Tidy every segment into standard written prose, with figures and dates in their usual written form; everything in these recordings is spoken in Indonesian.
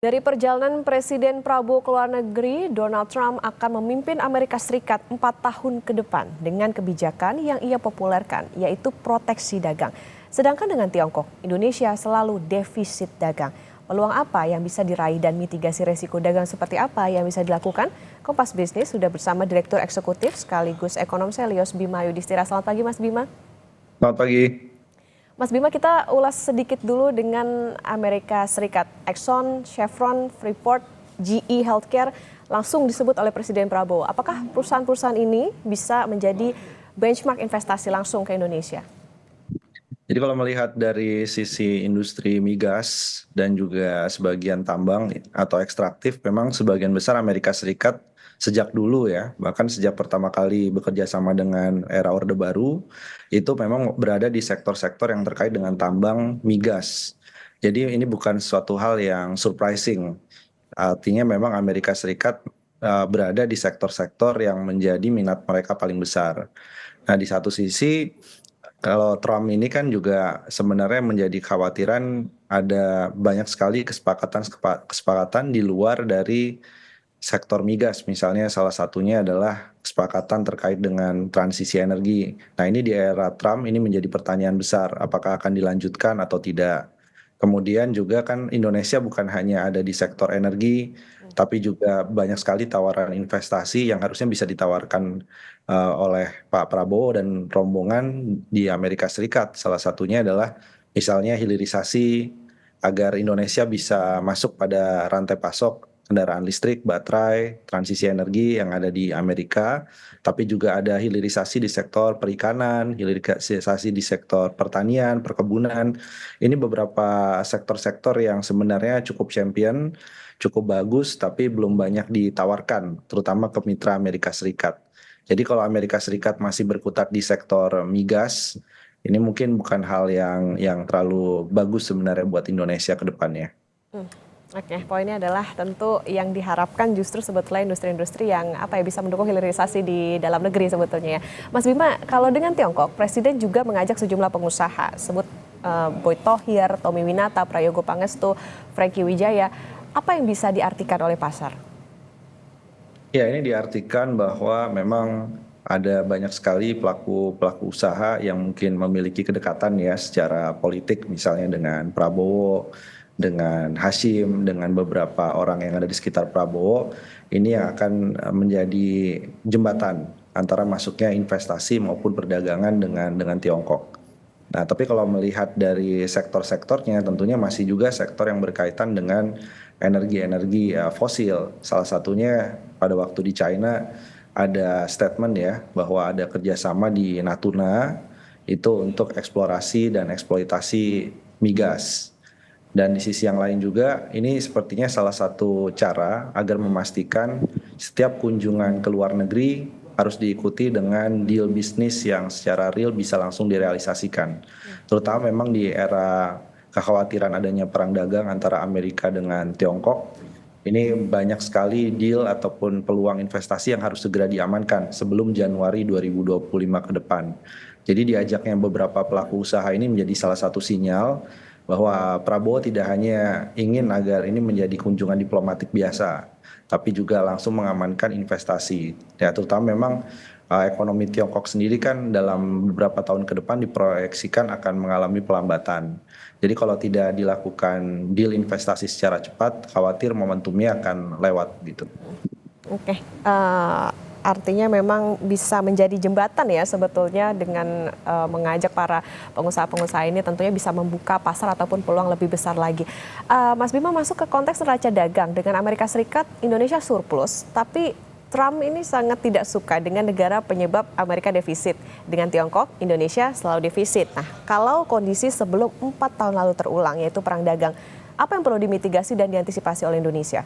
Dari perjalanan Presiden Prabowo ke luar negeri, Donald Trump akan memimpin Amerika Serikat 4 tahun ke depan dengan kebijakan yang ia populerkan, yaitu proteksi dagang. Sedangkan dengan Tiongkok, Indonesia selalu defisit dagang. Peluang apa yang bisa diraih dan mitigasi resiko dagang seperti apa yang bisa dilakukan? Kompas Bisnis sudah bersama Direktur Eksekutif sekaligus Ekonom Selyos Bima Yudhistira. Selamat pagi Mas Bima. Selamat pagi. Mas Bima, kita ulas sedikit dulu dengan Amerika Serikat. Exxon, Chevron, Freeport, GE Healthcare langsung disebut oleh Presiden Prabowo. Apakah perusahaan-perusahaan ini bisa menjadi benchmark investasi langsung ke Indonesia? Jadi kalau melihat dari sisi industri migas dan juga sebagian tambang atau ekstraktif, memang sebagian besar Amerika Serikat sejak dulu ya, bahkan sejak pertama kali bekerja sama dengan era Orde Baru, itu memang berada di sektor-sektor yang terkait dengan tambang migas. Jadi ini bukan suatu hal yang surprising. Artinya memang Amerika Serikat berada di sektor-sektor yang menjadi minat mereka paling besar. Nah, di satu sisi kalau Trump ini kan juga sebenarnya menjadi kekhawatiran ada banyak sekali kesepakatan di luar dari sektor migas. Misalnya salah satunya adalah kesepakatan terkait dengan transisi energi. Nah, ini di era Trump ini menjadi pertanyaan besar, apakah akan dilanjutkan atau tidak. Kemudian juga kan Indonesia bukan hanya ada di sektor energi, tapi juga banyak sekali tawaran investasi yang harusnya bisa ditawarkan oleh Pak Prabowo dan rombongan di Amerika Serikat. Salah satunya adalah misalnya hilirisasi agar Indonesia bisa masuk pada rantai pasok kendaraan listrik, baterai, transisi energi yang ada di Amerika, tapi juga ada hilirisasi di sektor perikanan, hilirisasi di sektor pertanian, perkebunan. Ini beberapa sektor-sektor yang sebenarnya cukup champion, cukup bagus, tapi belum banyak ditawarkan, terutama ke mitra Amerika Serikat. Jadi kalau Amerika Serikat masih berkutat di sektor migas, ini mungkin bukan hal yang terlalu bagus sebenarnya buat Indonesia ke depannya. Oke, poinnya adalah tentu yang diharapkan justru sebetulnya industri-industri yang bisa mendukung hilirisasi di dalam negeri sebetulnya ya. Mas Bima, kalau dengan Tiongkok, Presiden juga mengajak sejumlah pengusaha, sebut Boy Thohir, Tommy Winata, Prayogo Pangestu, Franky Wijaya. Apa yang bisa diartikan oleh pasar? Ya, ini diartikan bahwa memang ada banyak sekali pelaku usaha yang mungkin memiliki kedekatan ya secara politik, misalnya dengan Prabowo, dengan Hashim, dengan beberapa orang yang ada di sekitar Prabowo. Ini yang akan menjadi jembatan antara masuknya investasi maupun perdagangan dengan Tiongkok. Nah, tapi kalau melihat dari sektor-sektornya, tentunya masih juga sektor yang berkaitan dengan energi-energi fosil. Salah satunya pada waktu di China ada statement ya bahwa ada kerjasama di Natuna itu untuk eksplorasi dan eksploitasi migas. Dan di sisi yang lain juga ini sepertinya salah satu cara agar memastikan setiap kunjungan ke luar negeri harus diikuti dengan deal bisnis yang secara real bisa langsung direalisasikan. Terutama memang di era kekhawatiran adanya perang dagang antara Amerika dengan Tiongkok, ini banyak sekali deal ataupun peluang investasi yang harus segera diamankan sebelum Januari 2025 ke depan. Jadi diajaknya beberapa pelaku usaha ini menjadi salah satu sinyal bahwa Prabowo tidak hanya ingin agar ini menjadi kunjungan diplomatik biasa, tapi juga langsung mengamankan investasi. Ya, terutama memang ekonomi Tiongkok sendiri kan dalam beberapa tahun ke depan diproyeksikan akan mengalami pelambatan. Jadi kalau tidak dilakukan deal investasi secara cepat, khawatir momentumnya akan lewat gitu. Oke, artinya memang bisa menjadi jembatan ya sebetulnya dengan mengajak para pengusaha-pengusaha ini tentunya bisa membuka pasar ataupun peluang lebih besar lagi. Mas Bima, masuk ke konteks neraca dagang dengan Amerika Serikat, Indonesia surplus, tapi Trump ini sangat tidak suka dengan negara penyebab Amerika defisit. Dengan Tiongkok, Indonesia selalu defisit. Nah, kalau kondisi sebelum 4 tahun lalu terulang, yaitu perang dagang, apa yang perlu dimitigasi dan diantisipasi oleh Indonesia?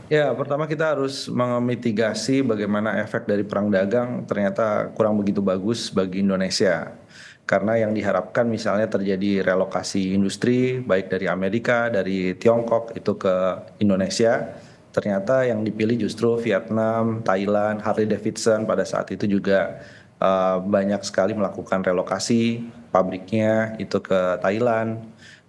Ya, pertama kita harus memitigasi bagaimana efek dari perang dagang ternyata kurang begitu bagus bagi Indonesia. Karena yang diharapkan misalnya terjadi relokasi industri baik dari Amerika, dari Tiongkok itu ke Indonesia. Ternyata yang dipilih justru Vietnam, Thailand, Harley Davidson pada saat itu juga banyak sekali melakukan relokasi pabriknya itu ke Thailand.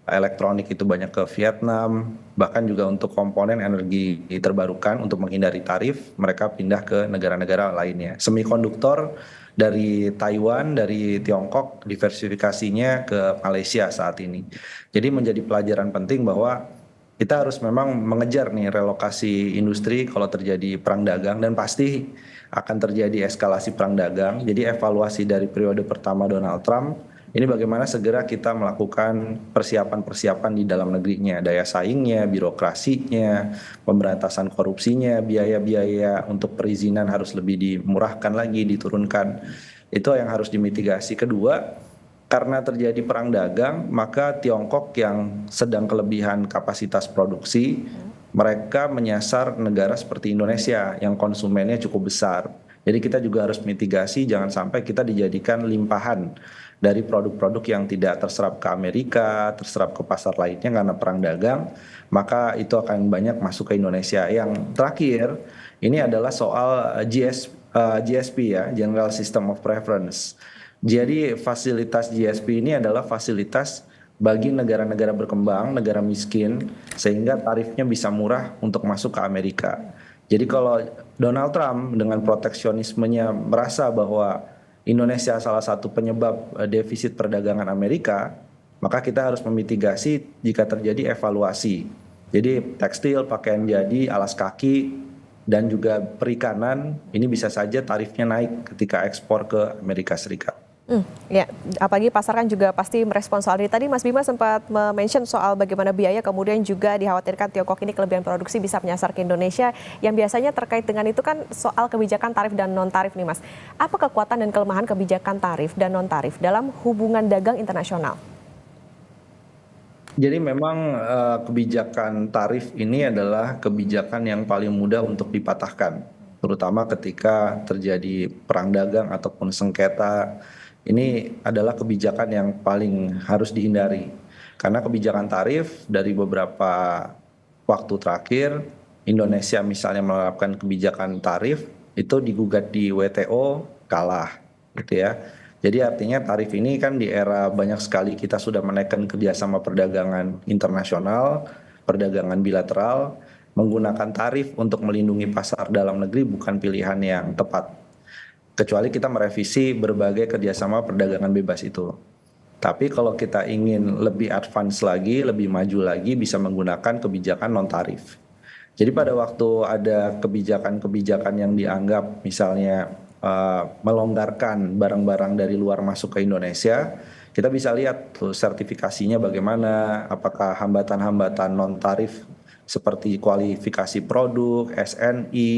elektronik itu banyak ke Vietnam, bahkan juga untuk komponen energi terbarukan untuk menghindari tarif, mereka pindah ke negara-negara lainnya. Semikonduktor dari Taiwan, dari Tiongkok, diversifikasinya ke Malaysia saat ini. Jadi menjadi pelajaran penting bahwa kita harus memang mengejar nih relokasi industri kalau terjadi perang dagang dan pasti akan terjadi eskalasi perang dagang. Jadi evaluasi dari periode pertama Donald Trump ini bagaimana segera kita melakukan persiapan-persiapan di dalam negerinya, daya saingnya, birokrasinya, pemberantasan korupsinya, biaya-biaya untuk perizinan harus lebih dimurahkan lagi, diturunkan. Itu yang harus dimitigasi. Kedua, karena terjadi perang dagang, maka Tiongkok yang sedang kelebihan kapasitas produksi, mereka menyasar negara seperti Indonesia yang konsumennya cukup besar. Jadi kita juga harus mitigasi, jangan sampai kita dijadikan limpahan dari produk-produk yang tidak terserap ke Amerika, terserap ke pasar lainnya karena perang dagang, maka itu akan banyak masuk ke Indonesia. Yang terakhir, ini adalah soal GSP ya, General System of Preference. Jadi fasilitas GSP ini adalah fasilitas bagi negara-negara berkembang, negara miskin, sehingga tarifnya bisa murah untuk masuk ke Amerika. Jadi kalau Donald Trump dengan proteksionismenya merasa bahwa Indonesia salah satu penyebab defisit perdagangan Amerika, maka kita harus memitigasi jika terjadi evaluasi. Jadi tekstil, pakaian jadi, alas kaki, dan juga perikanan, ini bisa saja tarifnya naik ketika ekspor ke Amerika Serikat. Ya, apalagi pasar kan juga pasti merespons soal ini. Tadi Mas Bima sempat mention soal bagaimana biaya, kemudian juga dikhawatirkan Tiongkok ini kelebihan produksi bisa menyasar ke Indonesia. Yang biasanya terkait dengan itu kan soal kebijakan tarif dan non-tarif nih Mas. Apa kekuatan dan kelemahan kebijakan tarif dan non-tarif dalam hubungan dagang internasional? Jadi memang kebijakan tarif ini adalah kebijakan yang paling mudah untuk dipatahkan, terutama ketika terjadi perang dagang ataupun sengketa. Ini adalah kebijakan yang paling harus dihindari. Karena kebijakan tarif dari beberapa waktu terakhir, Indonesia misalnya menerapkan kebijakan tarif, itu digugat di WTO kalah, gitu ya. Jadi artinya tarif ini kan di era banyak sekali kita sudah menaikkan kerjasama perdagangan internasional, perdagangan bilateral, menggunakan tarif untuk melindungi pasar dalam negeri bukan pilihan yang tepat. Kecuali kita merevisi berbagai kerjasama perdagangan bebas itu. Tapi kalau kita ingin lebih advance lagi, lebih maju lagi, bisa menggunakan kebijakan non-tarif. Jadi pada waktu ada kebijakan-kebijakan yang dianggap misalnya melonggarkan barang-barang dari luar masuk ke Indonesia, kita bisa lihat tuh sertifikasinya bagaimana, apakah hambatan-hambatan non-tarif seperti kualifikasi produk, SNI,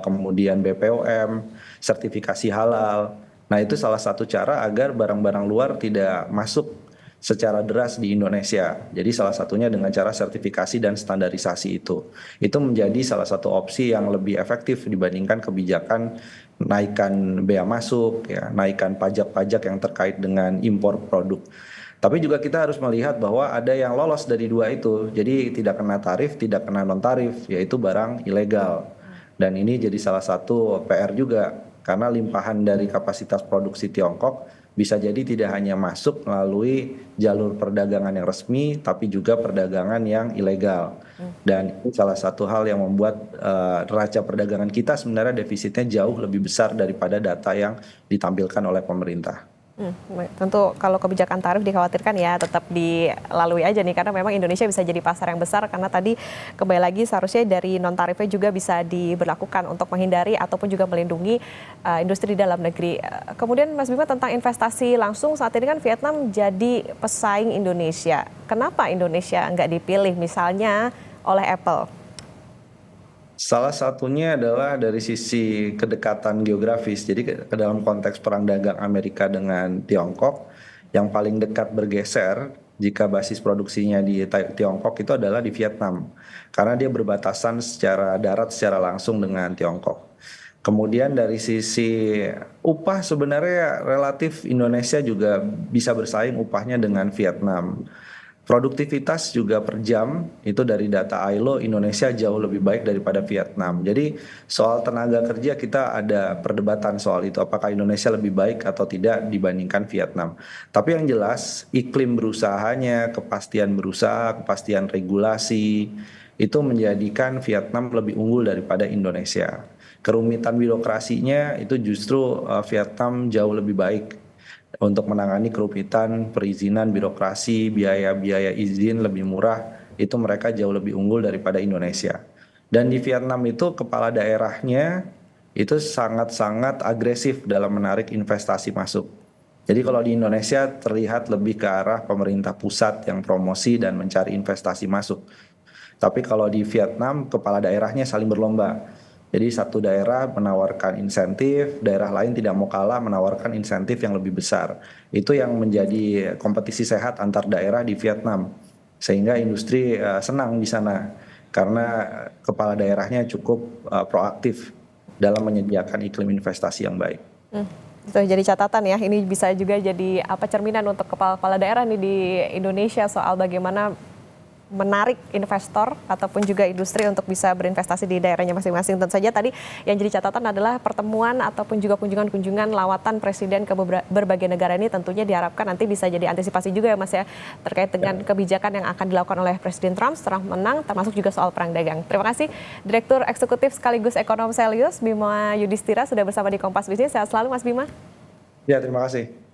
kemudian BPOM, sertifikasi halal. Nah, itu salah satu cara agar barang-barang luar tidak masuk secara deras di Indonesia. Jadi salah satunya dengan cara sertifikasi dan standarisasi itu. Itu menjadi salah satu opsi yang lebih efektif dibandingkan kebijakan naikkan bea masuk, ya, naikkan pajak-pajak yang terkait dengan impor produk. Tapi juga kita harus melihat bahwa ada yang lolos dari dua itu. Jadi tidak kena tarif, tidak kena non-tarif, yaitu barang ilegal. Dan ini jadi salah satu PR juga. Karena limpahan dari kapasitas produksi Tiongkok bisa jadi tidak hanya masuk melalui jalur perdagangan yang resmi, tapi juga perdagangan yang ilegal. Dan itu salah satu hal yang membuat neraca perdagangan kita sebenarnya defisitnya jauh lebih besar daripada data yang ditampilkan oleh pemerintah. Tentu kalau kebijakan tarif dikhawatirkan ya tetap dilalui aja nih karena memang Indonesia bisa jadi pasar yang besar karena tadi kembali lagi seharusnya dari non tarifnya juga bisa diberlakukan untuk menghindari ataupun juga melindungi industri dalam negeri. Kemudian Mas Bima tentang investasi langsung saat ini kan Vietnam jadi pesaing Indonesia. Kenapa Indonesia nggak dipilih misalnya oleh Apple? Salah satunya adalah dari sisi kedekatan geografis. Jadi ke dalam konteks perang dagang Amerika dengan Tiongkok, yang paling dekat bergeser jika basis produksinya di Tiongkok itu adalah di Vietnam. Karena dia berbatasan secara darat secara langsung dengan Tiongkok. Kemudian dari sisi upah sebenarnya relatif Indonesia juga bisa bersaing upahnya dengan Vietnam. Produktivitas juga per jam itu dari data ILO Indonesia jauh lebih baik daripada Vietnam. Jadi soal tenaga kerja kita ada perdebatan soal itu apakah Indonesia lebih baik atau tidak dibandingkan Vietnam. Tapi yang jelas iklim berusahanya, kepastian berusaha, kepastian regulasi itu menjadikan Vietnam lebih unggul daripada Indonesia. Kerumitan birokrasinya itu justru Vietnam jauh lebih baik untuk menangani kerumitan, perizinan, birokrasi, biaya-biaya izin lebih murah, itu mereka jauh lebih unggul daripada Indonesia. Dan di Vietnam itu kepala daerahnya itu sangat-sangat agresif dalam menarik investasi masuk. Jadi kalau di Indonesia terlihat lebih ke arah pemerintah pusat yang promosi dan mencari investasi masuk. Tapi kalau di Vietnam, kepala daerahnya saling berlomba. Jadi satu daerah menawarkan insentif, daerah lain tidak mau kalah menawarkan insentif yang lebih besar. Itu yang menjadi kompetisi sehat antar daerah di Vietnam. Sehingga industri senang di sana karena kepala daerahnya cukup proaktif dalam menyediakan iklim investasi yang baik. Itu jadi catatan ya, ini bisa juga jadi cerminan untuk kepala-kepala daerah nih di Indonesia soal bagaimana menarik investor ataupun juga industri untuk bisa berinvestasi di daerahnya masing-masing. Tentu saja tadi yang jadi catatan adalah pertemuan ataupun juga kunjungan-kunjungan lawatan presiden ke berbagai negara ini tentunya diharapkan nanti bisa jadi antisipasi juga ya Mas ya terkait dengan kebijakan yang akan dilakukan oleh Presiden Trump setelah menang, termasuk juga soal perang dagang. Terima kasih Direktur Eksekutif sekaligus Ekonom Selyus Bima Yudhistira sudah bersama di Kompas Bisnis. Sehat selalu Mas Bima. Ya, terima kasih.